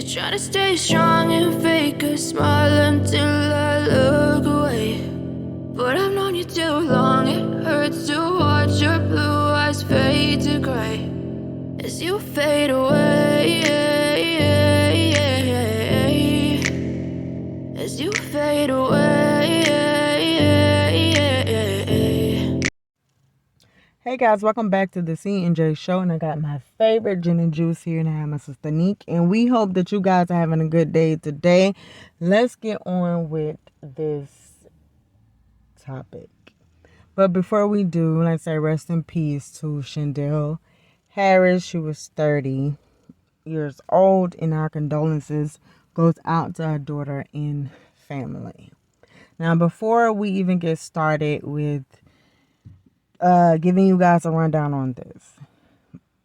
You're trying to stay strong and fake a smile until I look away. But I've known you too long, it hurts to watch your blue eyes fade to gray as you fade away, as you fade away. Hey guys, welcome back to the C&J Show, and I got my favorite gin and juice here, and I have my sister Neek, and we hope that you guys are having a good day today. Let's get on with this topic. But before we do, let's say rest in peace to Shandell Harris. She was 30 years old, and our condolences goes out to her daughter and family. Now, before we even get started with giving you guys a rundown on this.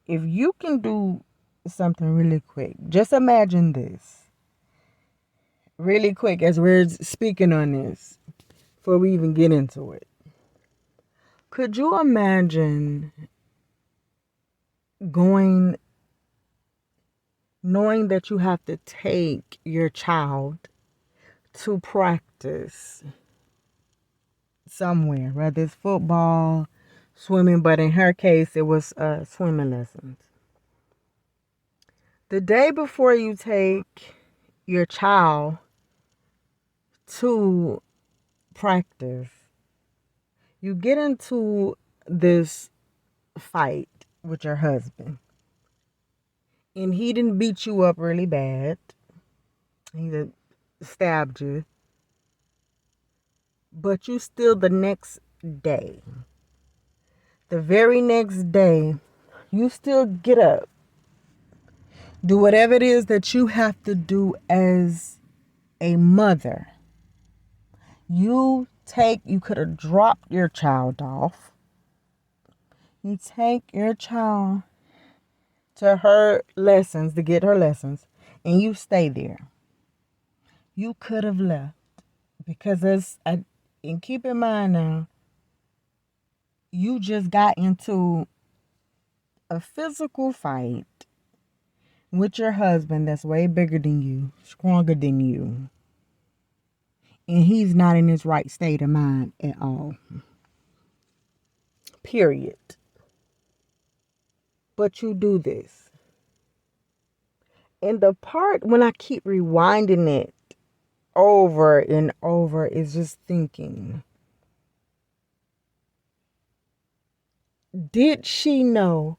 If you can do something really quick, just imagine this. Really quick as we're speaking on this, before we even get into it. Could you imagine knowing that you have to take your child to practice somewhere, whether it's football, swimming, but in her case, it was swimming lessons. The day before you take your child to practice, you get into this fight with your husband. And he didn't beat you up really bad. He stabbed you. But you still the very next day, you still get up. Do whatever it is that you have to do as a mother. You could have dropped your child off. You take your child to her lessons, to get her lessons, and you stay there. You could have left because and keep in mind now, you just got into a physical fight with your husband that's way bigger than you, stronger than you. And he's not in his right state of mind at all. Period. But you do this. And the part when I keep rewinding it over and over is just thinking, did she know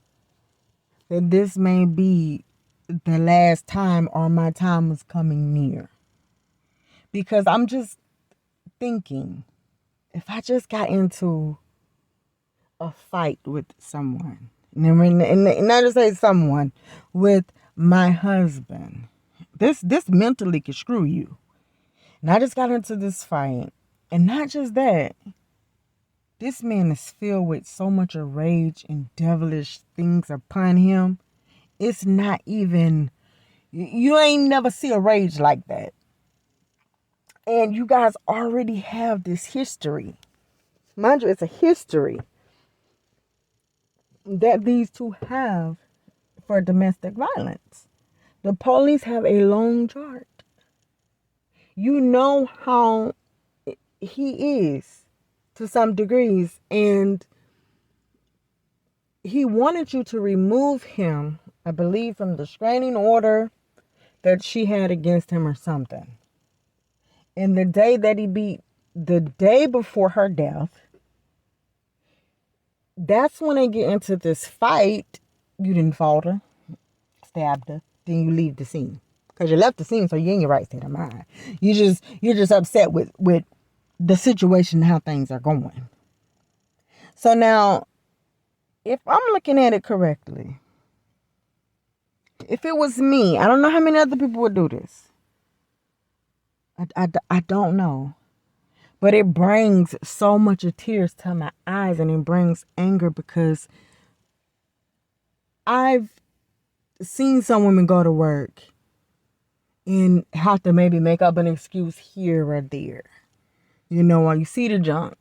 that this may be the last time or my time was coming near? Because I'm just thinking, if I just got into a fight with someone, and not just say someone, with my husband, this mentally could screw you. And I just got into this fight, and not just that, this man is filled with so much of rage and devilish things upon him. It's not even, you ain't never see a rage like that. And you guys already have this history. Mind you, it's a history that these two have for domestic violence. The police have a long chart. You know how he is to some degrees, and he wanted you to remove him, I believe, from the restraining order that she had against him or something. And the day before her death, that's when they get into this fight. You didn't falter, stabbed her, then you leave the scene. Because you left the scene, so you're in your right state of mind. You're just upset with the situation, how things are going. So now, if I'm looking at it correctly, if it was me, I don't know how many other people would do this. I don't know. But it brings so much of tears to my eyes, and it brings anger because I've seen some women go to work and have to maybe make up an excuse here or there. You know, while you see the junk.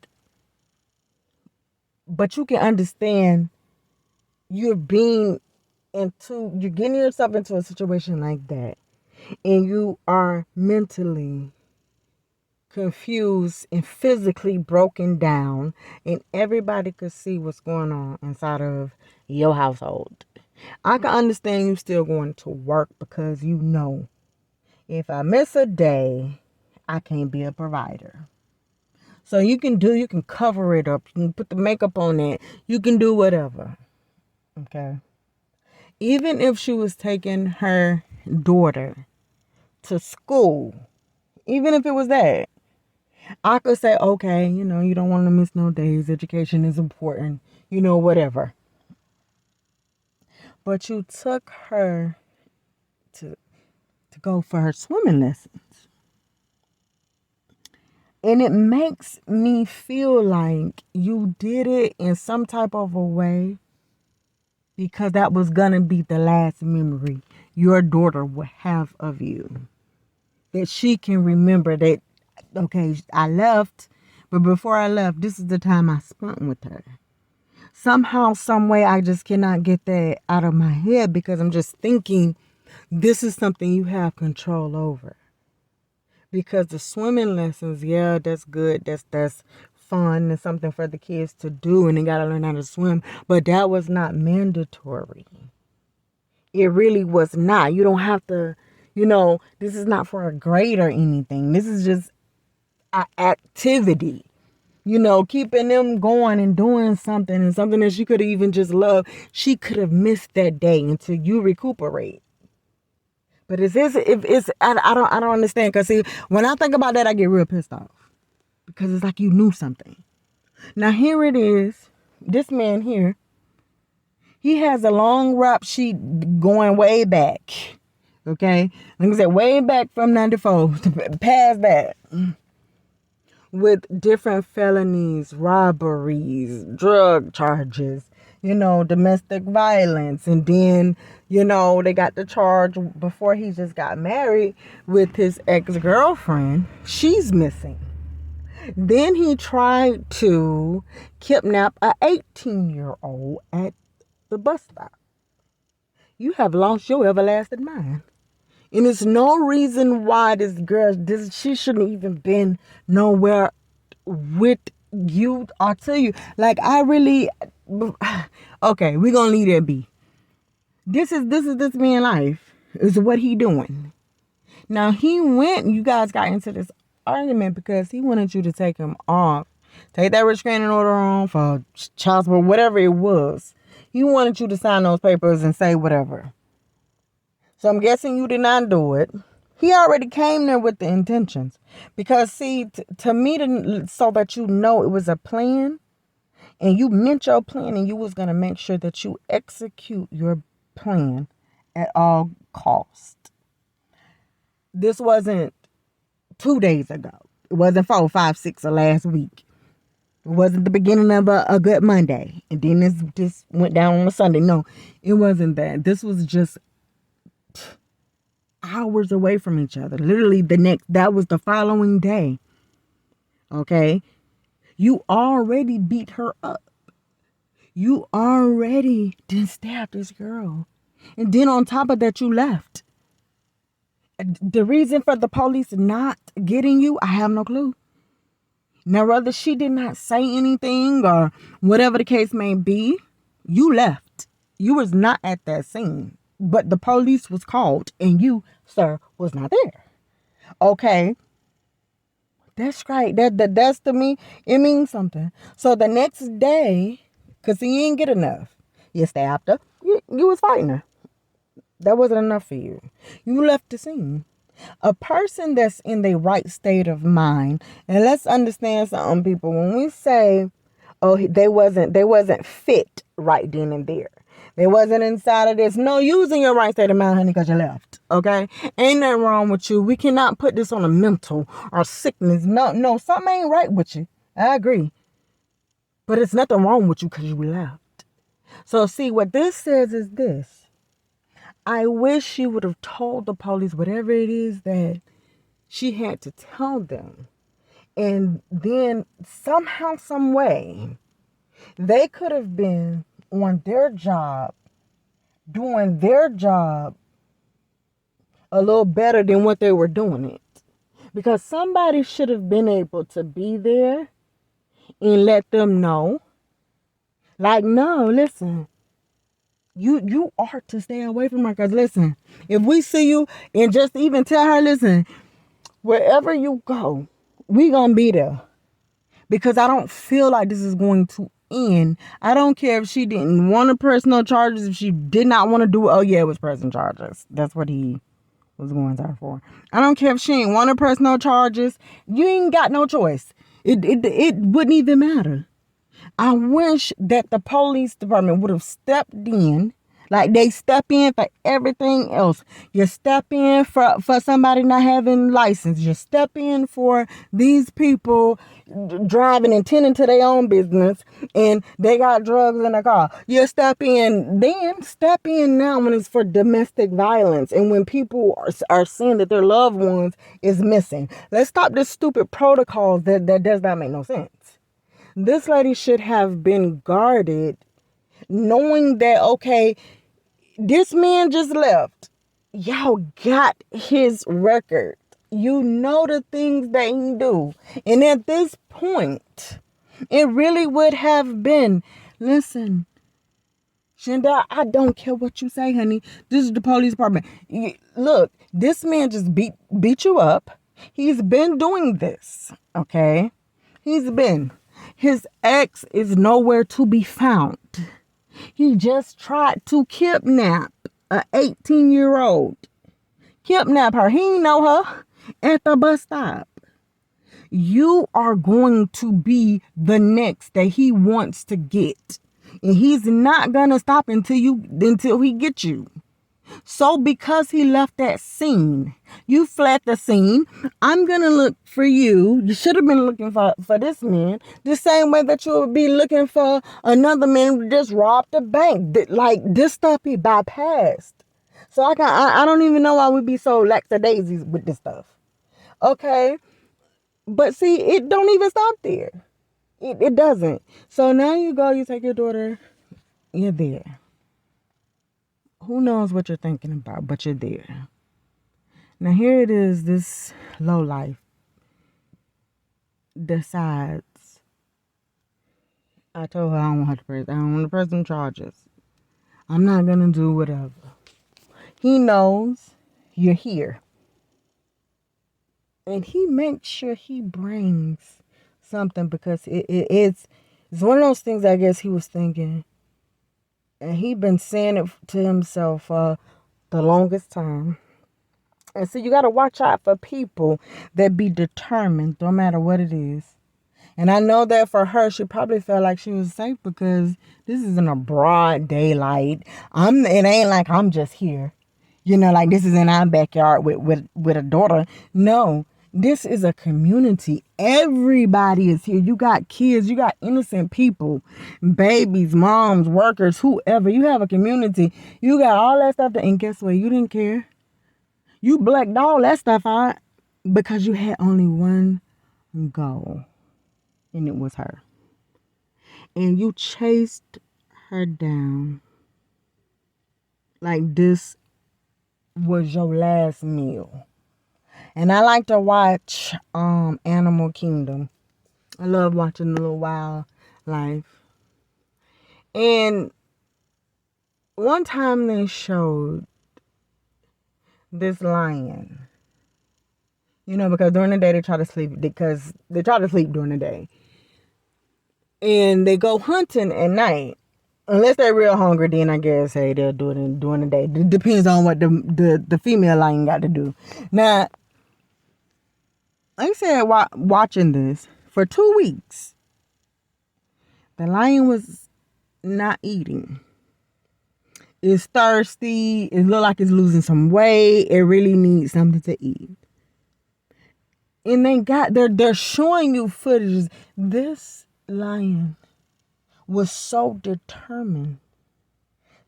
But you can understand you're getting yourself into a situation like that. and you are mentally confused and physically broken down, and everybody could see what's going on inside of your household. I can understand you still going to work because you know if I miss a day, I can't be a provider. So you can cover it up. You can put the makeup on it. You can do whatever. Okay. Even if she was taking her daughter to school, even if it was that, I could say, okay, you don't want to miss no days. Education is important, whatever. But you took her to go for her swimming lessons. And it makes me feel like you did it in some type of a way because that was going to be the last memory your daughter would have of you. That she can remember that, okay, I left, but before I left, this is the time I spent with her. Somehow, some way, I just cannot get that out of my head because I'm just thinking this is something you have control over. Because the swimming lessons, yeah, that's good. That's fun and something for the kids to do, and they got to learn how to swim. But that was not mandatory. It really was not. You don't have to, this is not for a grade or anything. This is just an activity. Keeping them going and doing something, and something that she could have even just loved. She could have missed that day until you recuperate. But I don't understand, because see, when I think about that, I get real pissed off because it's like you knew something. Now here it is, this man here, he has a long rap sheet going way back. Okay, like I said, way back from '94 past that, with different felonies, robberies, drug charges, domestic violence. And then, they got the charge before he just got married with his ex-girlfriend. She's missing. Then he tried to kidnap a 18-year-old at the bus stop. You have lost your everlasting mind. And there's no reason why she shouldn't even been nowhere with you. I'll tell you, like, I really, okay, we're going to leave that be. This is this man life is what he doing. Now you guys got into this argument because he wanted you to take him off. Take that restraining order on for child support, whatever it was. He wanted you to sign those papers and say whatever. So I'm guessing you did not do it. He already came there with the intentions. Because, see, to me, so that it was a plan, and you meant your plan, and you was going to make sure that you execute your plan at all costs. This wasn't 2 days ago. It wasn't 4, 5, 6 or last week. It wasn't the beginning of a good Monday. And then this went down on a Sunday. No, it wasn't that. This was just hours away from each other. Literally that was the following day. Okay? You already beat her up. You already did stab this girl. And then on top of that, you left. The reason for the police not getting you, I have no clue. Now, whether she did not say anything or whatever the case may be, you left. You was not at that scene. But the police was called and you, sir, was not there. Okay. That's right. That's to me, it means something. So the next day, because he ain't get enough, you stabbed her. You was fighting her. That wasn't enough for you. You left the scene. A person that's in the right state of mind, and let's understand something, people. When we say, oh, they wasn't fit right then and there. They wasn't inside of this. No, using your right state of mind, honey, because you left. Okay? Ain't nothing wrong with you. We cannot put this on a mental or sickness. No, something ain't right with you. I agree. But it's nothing wrong with you because you left. So, see, what this says is this. I wish she would have told the police whatever it is that she had to tell them. And then somehow, some way, they could have been on their job, doing their job a little better than what they were doing it. Because somebody should have been able to be there and let them know. Like, no, listen, you are to stay away from her. Because listen, if we see you, and just even tell her, listen, wherever you go, we gonna be there. Because I don't feel like this is going to end. I don't care if she didn't want to press no charges, if she did not want to do it. Oh yeah, it was pressing charges. That's what he was going to her for. I don't care if she ain't want to press no charges. You ain't got no choice. It wouldn't even matter. I wish that the police department would have stepped in like they step in for everything else. You step in for somebody not having license. You step in for these people driving and tending to their own business and they got drugs in the car. You step in, then step in now when it's for domestic violence and when people are seeing that their loved ones is missing. Let's stop this stupid protocol that does not make no sense. This lady should have been guarded knowing that, okay, this man just left. Y'all got his record. You know the things that he do. And at this point, it really would have been, listen, Shandell, I don't care what you say, honey. This is the police department. Look, this man just beat you up. He's been doing this, okay? He's been. His ex is nowhere to be found. He just tried to kidnap a 18-year-old. Kidnap her. He didn't know her at the bus stop. You are going to be the next that he wants to get. And he's not going to stop until he gets you. So because he left that scene, you fled the scene. I'm going to look for you. You should have been looking for this man the same way that you would be looking for another man who just robbed a bank. Like, this stuff be bypassed. So I don't even know why we be so lackadaisies with this stuff. Okay? But see, it don't even stop there. It doesn't. So now you go, you take your daughter, you're there. Who knows what you're thinking about, but you're there. Now here it is, this lowlife decides, I told her I don't want her to press. I don't want to press them charges. I'm not going to do whatever. He knows you're here. And he makes sure he brings something because it's one of those things I guess he was thinking. And he been saying it to himself for the longest time. And so you got to watch out for people that be determined no matter what it is. And I know that for her, she probably felt like she was safe because this is in a broad daylight. It ain't like I'm just here. You know, like this is in our backyard with a daughter. No, this is a community. Everybody is here. You got kids. You got innocent people. Babies, moms, workers, whoever. You have a community. You got all that stuff. And guess what? You didn't care. You blacked all that stuff out because you had only one goal. And it was her. And you chased her down like this was your last meal. And I like to watch Animal Kingdom. I love watching the little wildlife. And one time they showed this lion. You know, because during the day they try to sleep during the day. And they go hunting at night. Unless they're real hungry, then I guess, hey, they'll do it during the day. It depends on what the female lion got to do. Now, like I said, watching this for 2 weeks, the lion was not eating. It's thirsty. It looks like it's losing some weight. It really needs something to eat. And they're showing you footage. This lion was so determined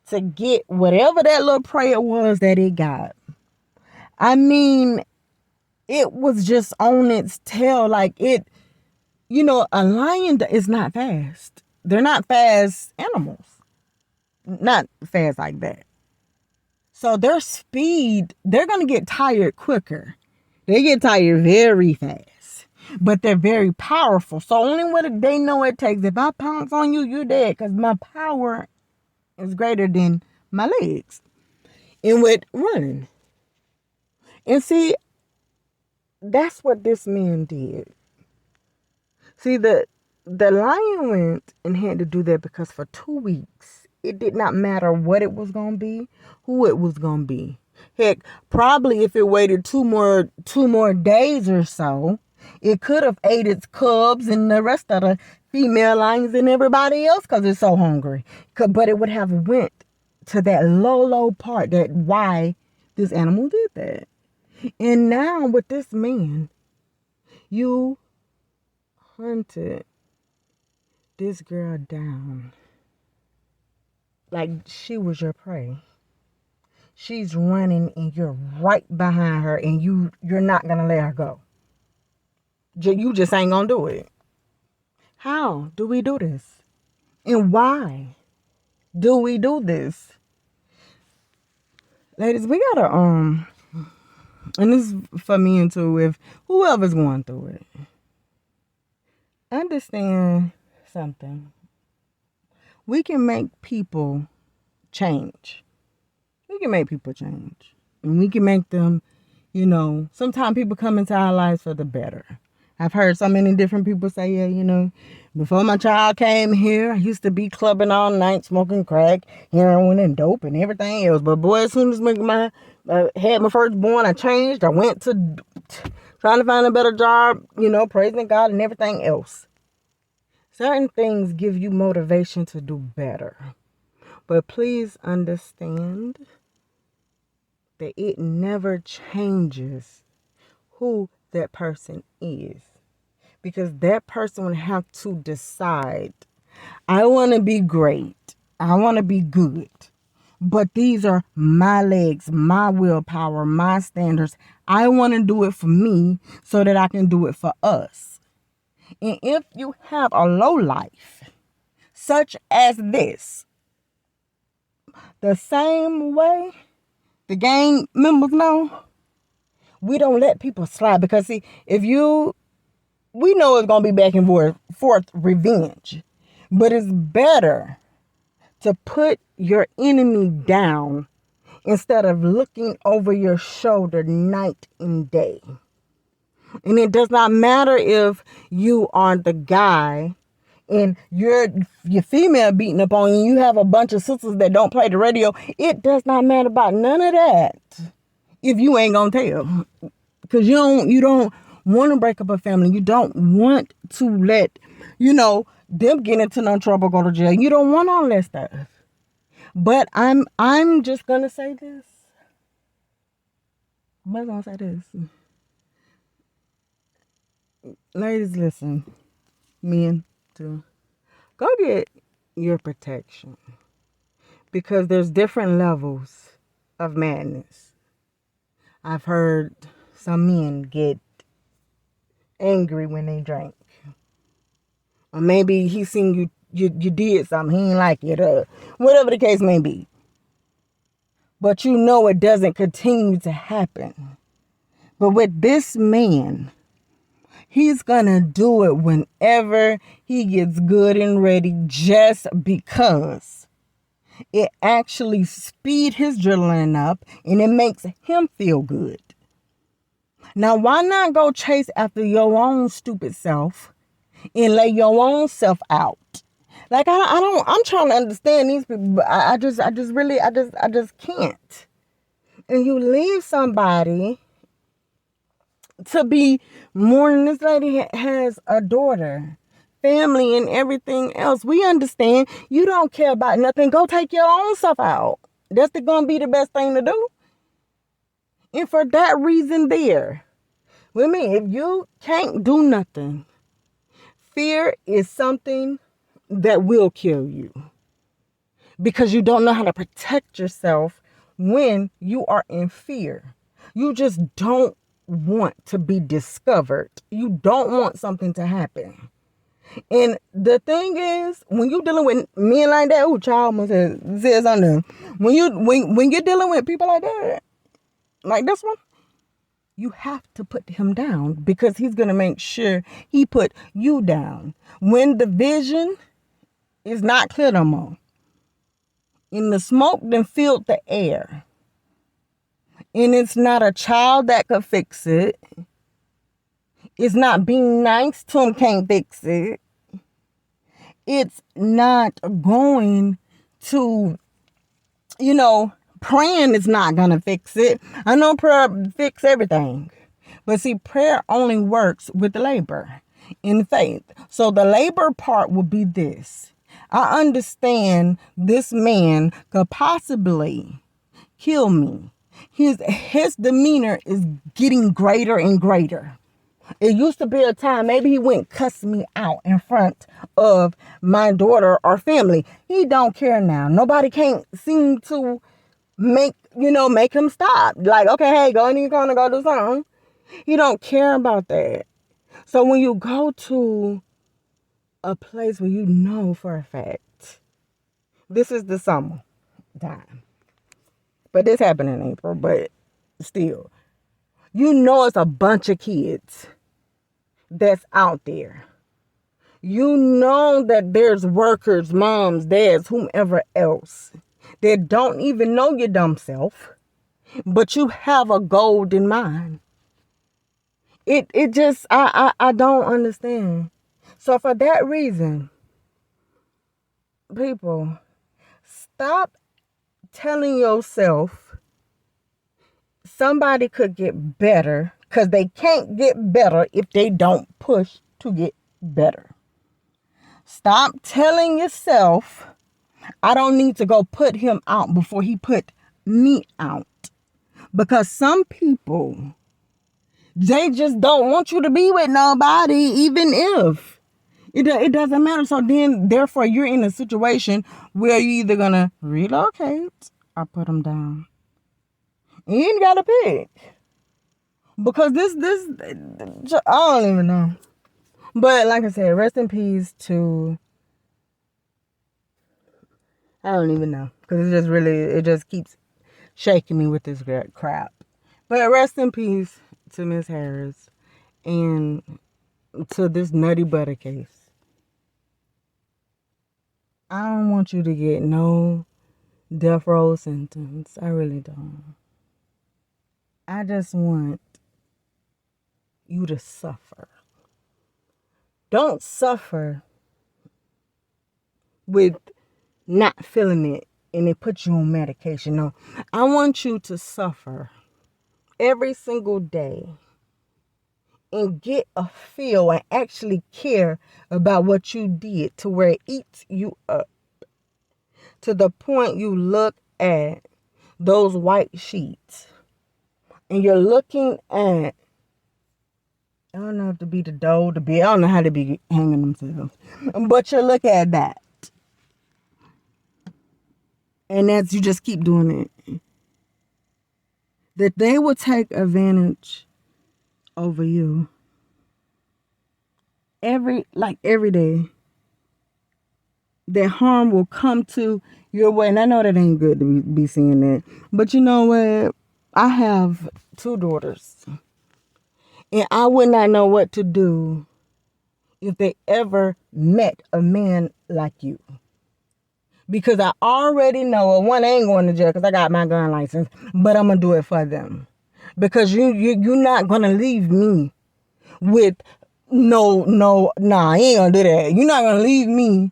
to get whatever that little prey it was that it got. I mean, it was just on its tail. Like a lion is not fast. They're not fast animals. Not fast like that. So their speed, they're going to get tired quicker. They get tired very fast. But they're very powerful. So only what they know it takes. If I pounce on you, you're dead. Because my power is greater than my legs. And with running. And see, that's what this man did. See, the lion went and had to do that because for 2 weeks, it did not matter what it was going to be, who it was going to be. Heck, probably if it waited two more days or so, it could have ate its cubs and the rest of the female lions and everybody else because it's so hungry. But it would have went to that low part, that why this animal did that. And now with this man, you hunted this girl down like she was your prey. She's running and you're right behind her and you're not gonna let her go. You just ain't gonna do it. How do we do this? And why do we do this? Ladies, we gotta and this is for me and too, if whoever's going through it, understand something. We can make people change. We can make people change. And we can make them, sometimes people come into our lives for the better. I've heard so many different people say, yeah, before my child came here, I used to be clubbing all night, smoking crack, heroin and dope and everything else. But boy, as soon as I had my firstborn, I changed. I went to trying to find a better job, praising God and everything else. Certain things give you motivation to do better. But please understand that it never changes who that person is. Because that person would have to decide, I want to be great. I want to be good. But these are my legs, my willpower, my standards. I want to do it for me so that I can do it for us. And if you have a low life, such as this, the same way the gang members know, we don't let people slide. Because see, we know it's going to be back and forth revenge. But it's better to put your enemy down instead of looking over your shoulder night and day. And it does not matter if you are the guy and your female beating up on you, you have a bunch of sisters that don't play the radio. It does not matter about none of that if you ain't gonna tell. Because you don't want to break up a family. You don't want to let, them get into no trouble, go to jail. You don't want all that stuff. But I'm just gonna say this. I'm just gonna say this. Ladies, listen. Men, too. Go get your protection. Because there's different levels of madness. I've heard some men get angry when they drink. Or maybe he seen you did something, he ain't like it, whatever the case may be. But it doesn't continue to happen. But with this man, he's gonna do it whenever he gets good and ready, just because it actually speeds his adrenaline up and it makes him feel good. Now, why not go chase after your own stupid self and lay your own self out? Like, I'm trying to understand these people, but I just can't. And you leave somebody to be more than this lady has a daughter, family, and everything else. We understand you don't care about nothing. Go take your own stuff out. That's going to be the best thing to do. And for that reason there, with me, if you can't do nothing, fear is something that will kill you. Because you don't know how to protect yourself when you are in fear. You just don't want to be discovered. You don't want something to happen. And the thing is, when you dealing with men like that, child almost says on them. When you're dealing with people like that, like this one, you have to put him down because he's gonna make sure he put you down. When the vision is not clear no more, and the smoke then filled the air, and it's not a child that could fix it. It's not being nice to him can't fix it. It's not going to, praying is not going to fix it. I know prayer fix everything. But see, prayer only works with labor in faith. So the labor part will be this. I understand this man could possibly kill me. His demeanor is getting greater and greater. It used to be a time maybe he wouldn't cuss me out in front of my daughter or family. He don't care now. Nobody can't seem to make him stop. Like, okay, hey, go in your corner, go do something. He don't care about that. So when you go to a place where you know for a fact, this is the summer time. But this happened in April, but still. You know it's a bunch of kids that's out there. You know that there's workers, moms, dads, whomever else that don't even know your dumb self, but you have a goal in mind. It just I don't understand. So for that reason, people, stop telling yourself somebody could get better because they can't get better if they don't push to get better. Stop telling yourself, I don't need to go put him out before he put me out. Because some people, they just don't want you to be with nobody, even if it doesn't matter. So then, therefore, you're in a situation where you're either going to relocate or put him down. You ain't got to pick. Because this, I don't even know. But like I said, rest in peace to, I don't even know. Because it just keeps shaking me with this crap. But rest in peace to Miss Harris and to this nutty butter case. I don't want you to get no death row sentence. I really don't. I just want you to suffer. Don't suffer with not feeling it and it puts you on medication. No, I want you to suffer every single day and get a feel and actually care about what you did to where it eats you up. To the point you look at those white sheets and you're looking at, I don't know if to be the doe, to be, I don't know how to be hanging themselves. But you look at that. And that's, you just keep doing it. That they will take advantage over you. Every day. That harm will come to your way. And I know that ain't good to be seeing that. But you know what? I have 2 daughters. And I would not know what to do if they ever met a man like you. Because I already know, well, one, I ain't going to jail because I got my gun license. But I'm going to do it for them. Because you're not going to leave me with nah, I ain't going to do that. You're not going to leave me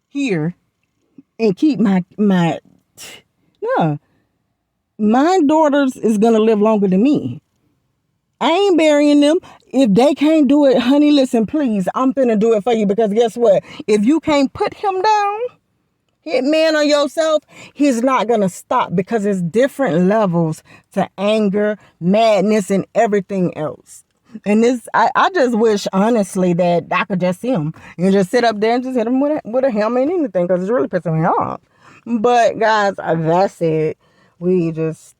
here and keep my no. My daughters is going to live longer than me. I ain't burying them. If they can't do it, honey, listen, please, I'm finna do it for you. Because guess what? If you can't put him down, hit man on yourself, he's not going to stop. Because it's different levels to anger, madness, and everything else. And this, I just wish, honestly, that I could just see him. And just sit up there and just hit him with a helmet and anything. Because it's really pissing me off. But, guys, that's it. We just...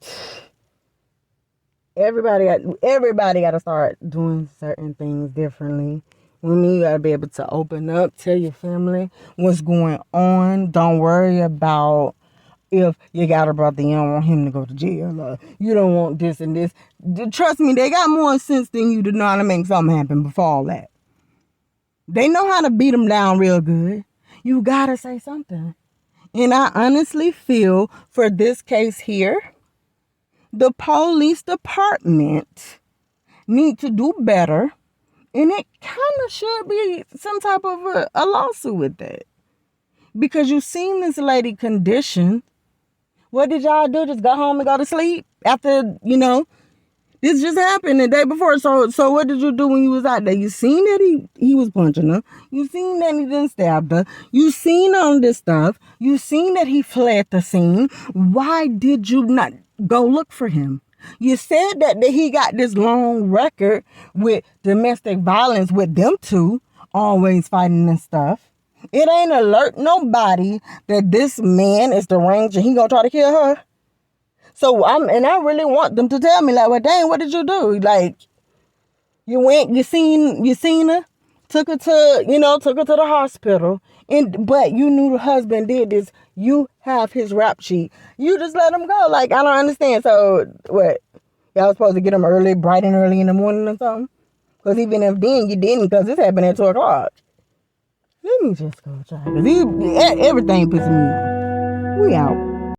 Everybody got to start doing certain things differently. Women, you gotta be able to open up, tell your family what's going on. Don't worry about if you got a brother, you don't want him to go to jail, or you don't want this and this. Trust me, they got more sense than you to know how to make something happen before all that. They know how to beat them down real good. You gotta say something. And I honestly feel for this case here, the police department need to do better. And it kind of should be some type of a lawsuit with that. Because you seen this lady condition. What did y'all do? Just go home and go to sleep? After, this just happened the day before. So what did you do when you was out there? You seen that he was punching her. You seen that he didn't stab her. You seen all this stuff. You seen that he fled the scene. Why did you not go look for him? You said that he got this long record with domestic violence with them two, always fighting and stuff. It ain't alert nobody that this man is deranged and he gonna try to kill her. So I really want them to tell me, like, well, dang, what did you do? Like, you went, you seen her, took her to the hospital, but you knew the husband did this. You have his rap sheet. You just let him go. Like, I don't understand. So what? Y'all supposed to get him bright and early in the morning or something? Because even if then you didn't, because this happened at 2 o'clock. Let me just go try. Because everything pissing me off. We out.